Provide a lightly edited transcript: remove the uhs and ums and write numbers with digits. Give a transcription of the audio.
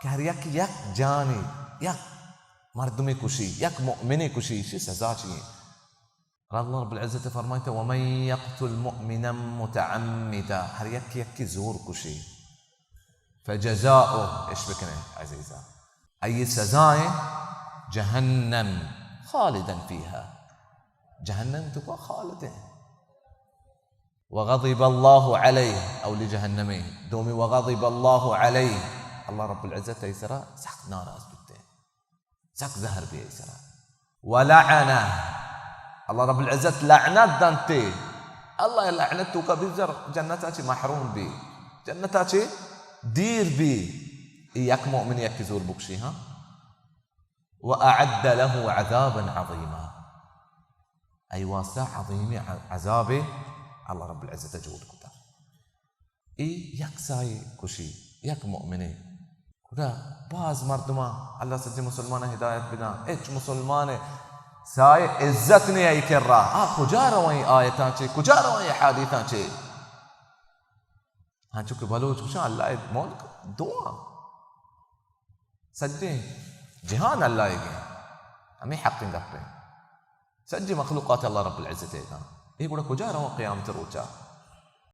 کہ ہر یک جانی یک مردمی کشی یک مؤمنی کشی چی سزا چیئے؟ اللہ رب العزت فرمائیتا ومن یقتل مؤمنا متعمدا ہر یک زور کشی فجزاؤه ايش بكنا عزيزا اي سزائے جهنم خالدا فيها جهنم تكون خالدا وغضب الله عليه او لجهنمه دومي وغضب الله عليه الله رب العزة يسرى سحق نار اسبته سحق زهر بيه يسرى ولعنه الله رب العزة لعنات دانتي الله لعنتك بزر جنتك محروم بي جنتك دير بي يك مؤمن يك زور بكشيها وأعد له عذابا عظيما أي واسع عظيم عذابه الله رب العزة جود كتر يك ساي كشي يك مؤمني كذا باز مردما الله سجى مسلمان هداية بنا إيش مسلمان ساي عزتني أي كرة كجارة وين آيتان شيء كجارة وين حديثان شيء हाँ चुके बलोच कुछ अल्लाह मौत दुआ सज्जे जहान अल्लाह के हमें हक़ दफ्ते सज्जे मखलूक़ात अल्लाह रब्बुल इज़्ज़त है ये बड़ा कुछ आ रहा हूँ क़यामत रोचा